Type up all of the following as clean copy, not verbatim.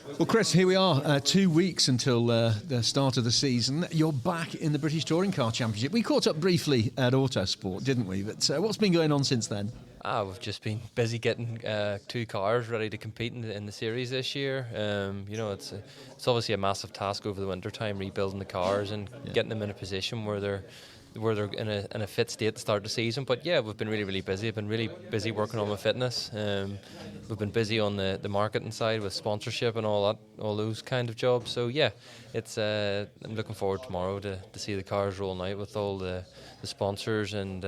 Well, Chris, here we are, 2 weeks until the start of the season. You're back in the British Touring Car Championship. We caught up briefly at Autosport, didn't we? But what's been going on since then? We've just been busy getting 2 cars ready to compete in the series this year. It's obviously a massive task over the winter time, rebuilding the cars and getting them in a position where they're in a fit state to start the season. But yeah, we've been really busy. I've been really busy working on my fitness. We've been busy on the marketing side with sponsorship and all those kind of jobs. So yeah, it's I'm looking forward tomorrow to see the cars rolling out with all the sponsors and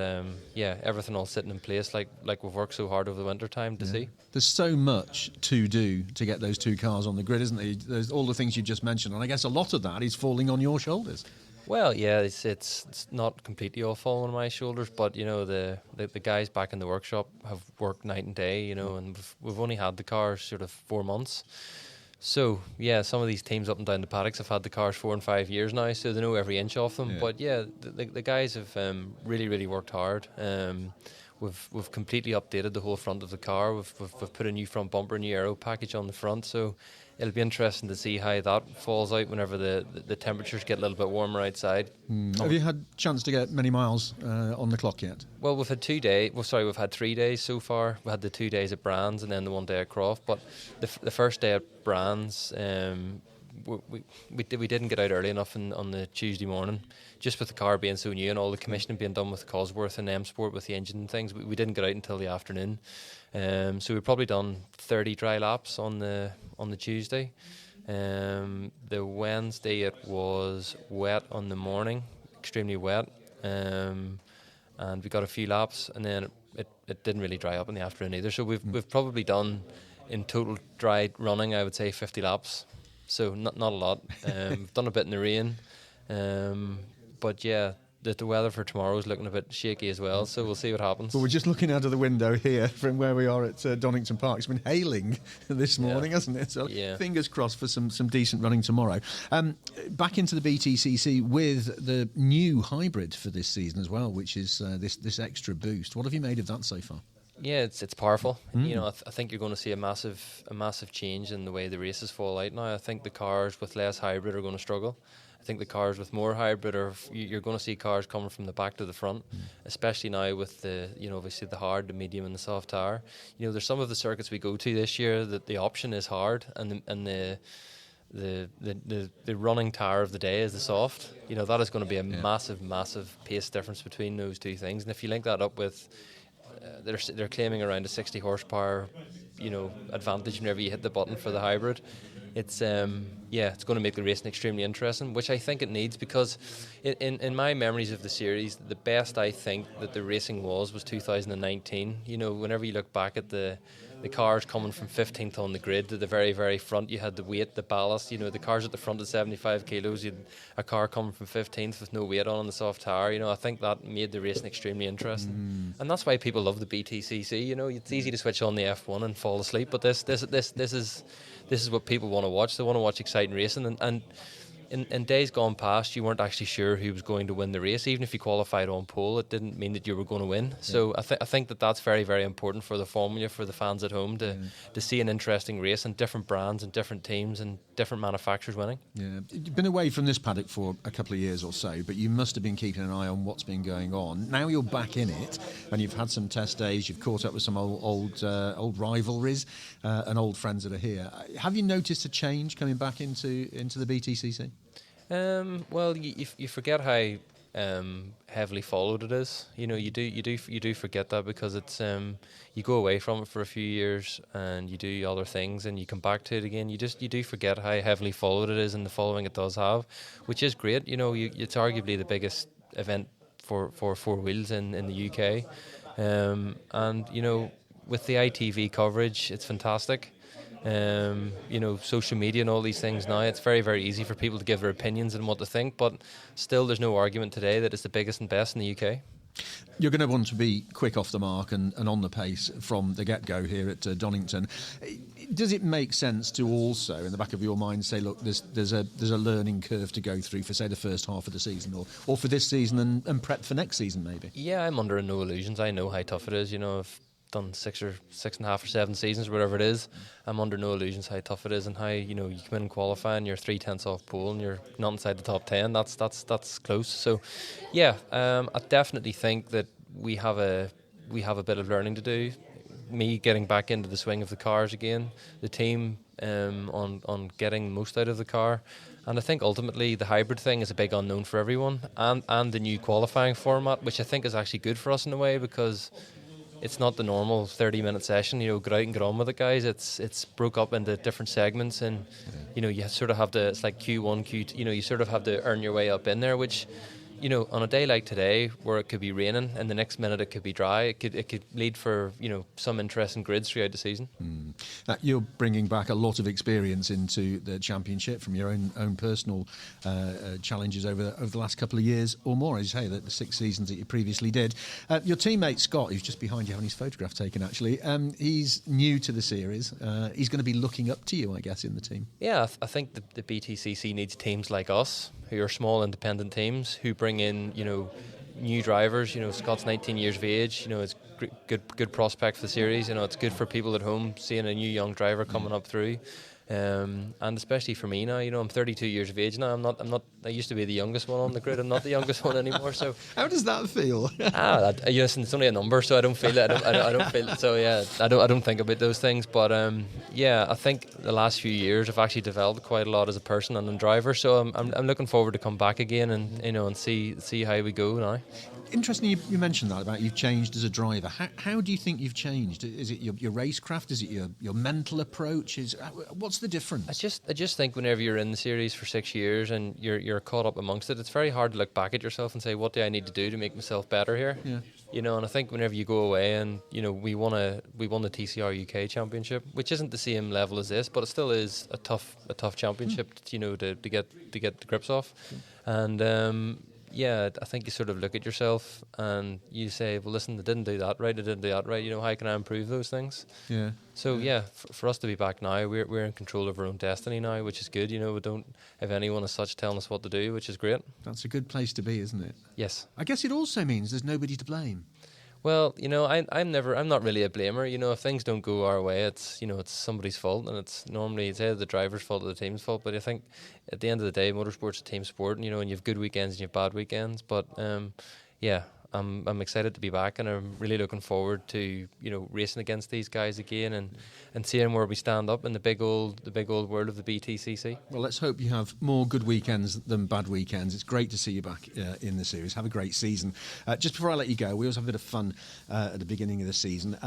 everything all sitting in place like we've worked so hard over the winter time to see. There's so much to do to get those 2 cars on the grid, isn't there? There's all the things you just mentioned, and I guess a lot of that is falling on your shoulders. Well, yeah, it's not completely all falling on my shoulders, but the guys back in the workshop have worked night and day, and we've only had the cars sort of 4 months. So yeah, some of these teams up and down the paddocks have had the cars 4 and 5 years now, so they know every inch of them. Yeah. But yeah, the guys have really worked hard. We've completely updated the whole front of the car. We've put a new front bumper, new aero package on the front, so it'll be interesting to see how that falls out whenever the temperatures get a little bit warmer outside. Have you had a chance to get many miles on the clock yet? Well, we've had 2 days. We've had 3 days so far. We had the 2 days at Brands and then the 1 day at Croft. But the first day at Brands, we didn't get out early enough on the Tuesday morning, just with the car being so new and all the commissioning being done with Cosworth and M Sport with the engine and things. We didn't get out until the afternoon. So we've probably done 30 dry laps on the Tuesday. The Wednesday it was wet on the morning, extremely wet, and we got a few laps, and then it didn't really dry up in the afternoon either. So we've probably done in total dry running, I would say 50 laps. So not a lot. We've done a bit in the rain, but yeah. The weather for tomorrow is looking a bit shaky as well, so we'll see what happens. Well, we're just looking out of the window here from where we are at Donington Park. It's been hailing this morning, hasn't it? So fingers crossed for some decent running tomorrow. Back into the BTCC with the new hybrid for this season as well, which is this extra boost. What have you made of that so far? Yeah, it's powerful. I think you're going to see a massive change in the way the races fall out now. I think the cars with less hybrid are going to struggle. I think the cars with more hybrid you're going to see cars coming from the back to the front, especially now with the obviously the hard, the medium, and the soft tire. There's some of the circuits we go to this year that the option is hard, and the running tire of the day is the soft. That is going to be a massive pace difference between those two things. And if you link that up with they're claiming around a 60 horsepower advantage whenever you hit the button for the hybrid. It's it's going to make the racing extremely interesting, which I think it needs, because in my memories of the series, the best I think that the racing was 2019. Whenever you look back at the cars coming from 15th on the grid to the very front, you had the weight, the ballast. The cars at the front at 75 kilos, you had a car coming from 15th with no weight on the soft tire. I think that made the racing extremely interesting, and that's why people love the BTCC. It's easy to switch on the F1 and fall asleep, but this is what people want to watch. They want to watch exciting racing, and in days gone past, you weren't actually sure who was going to win the race. Even if you qualified on pole, it didn't mean that you were going to win. So I think that's very important for the formula, for the fans at home to see an interesting race and different brands and different teams and different manufacturers winning. Yeah, you've been away from this paddock for a couple of years or so, but you must have been keeping an eye on what's been going on. Now you're back in it, and you've had some test days. You've caught up with some old rivalries and old friends that are here. Have you noticed a change coming back into the BTCC? Well, you forget how heavily followed it is. You do forget that, because it's you go away from it for a few years and you do other things and you come back to it again. You do forget how heavily followed it is and the following it does have, which is great. It's arguably the biggest event for four wheels in the UK, and with the ITV coverage, it's fantastic. Social media and all these things now, it's very easy for people to give their opinions and what to think, but still there's no argument today that it's the biggest and best in the UK. You're going to want to be quick off the mark and on the pace from the get-go here at Donington. Does it make sense to also, in the back of your mind, say, look, there's a learning curve to go through for, say, the first half of the season or for this season and prep for next season maybe? Yeah, I'm under no illusions. I know how tough it is. done 6.5 or 7 seasons, whatever it is. I'm under no illusions how tough it is and how you come in and qualify and you're 3/10 off pole and you're not inside the top 10. That's close. So yeah, I definitely think that we have a bit of learning to do. Me getting back into the swing of the cars again, the team on getting most out of the car. And I think ultimately the hybrid thing is a big unknown for everyone, and the new qualifying format, which I think is actually good for us in a way, because it's not the normal 30-minute session, go out and get on with it, guys. It's broke up into different segments, and you sort of have to, it's like Q1, Q2, you sort of have to earn your way up in there, which on a day like today, where it could be raining and the next minute it could be dry, it could lead for some interesting grids throughout the season. You're bringing back a lot of experience into the championship from your own personal challenges over the last couple of years or more, as you say, the 6 seasons that you previously did. Your teammate Scott, who's just behind you having his photograph taken, actually, he's new to the series. He's going to be looking up to you, I guess, in the team. Yeah, I think the BTCC needs teams like us, who are small independent teams, who bring in new drivers. Scott's 19 years of age. It's good prospect for the series. It's good for people at home seeing a new young driver coming up through. And especially for me now, I'm 32 years of age now. I'm not. I used to be the youngest one on the grid. I'm not the youngest one anymore. So how does that feel? It's only a number, so I don't feel it. I don't feel it. So yeah, I don't think about those things. But I think the last few years I've actually developed quite a lot as a person and a driver. So I'm looking forward to come back again and see how we go now. Interesting you mentioned that about you've changed as a driver. How do you think you've changed? Is it your racecraft? Is it your mental approach? What's the difference? I just think whenever you're in the series for 6 years and you're caught up amongst it, it's very hard to look back at yourself and say, what do I need to do to make myself better here? Yeah. And I think whenever you go away and we won the TCR UK Championship, which isn't the same level as this, but it still is a tough championship, to get the grips off. And I think you sort of look at yourself and you say, well, listen, I didn't do that right. How can I improve those things? Yeah. So for us to be back now, we're in control of our own destiny now, which is good. We don't have anyone as such telling us what to do, which is great. That's a good place to be, isn't it? Yes. I guess it also means there's nobody to blame. Well, I'm not really a blamer. If things don't go our way, it's somebody's fault, and it's normally either the driver's fault or the team's fault. But I think at the end of the day, motorsport's a team sport, and you have good weekends and you have bad weekends. But I'm excited to be back, and I'm really looking forward to racing against these guys again and seeing where we stand up in the big old world of the BTCC. Well, let's hope you have more good weekends than bad weekends. It's great to see you back in the series. Have a great season. Just before I let you go, we always have a bit of fun at the beginning of the season.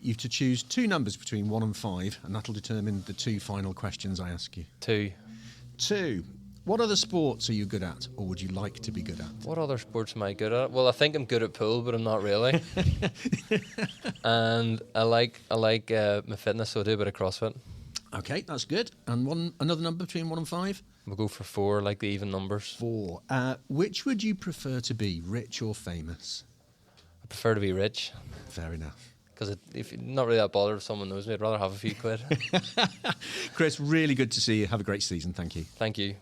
You have to choose 2 numbers between 1 and 5, and that'll determine the 2 final questions I ask you. 2. What other sports are you good at, or would you like to be good at? What other sports am I good at? Well, I think I'm good at pool, but I'm not really. And I like my fitness, so I do a bit of CrossFit. Okay, that's good. And another number between 1 and 5? We'll go for 4, like the even numbers. 4. Which would you prefer to be, rich or famous? I prefer to be rich. Fair enough. Because if you're not really that bothered if someone knows me, I'd rather have a few quid. Chris, really good to see you. Have a great season. Thank you. Thank you.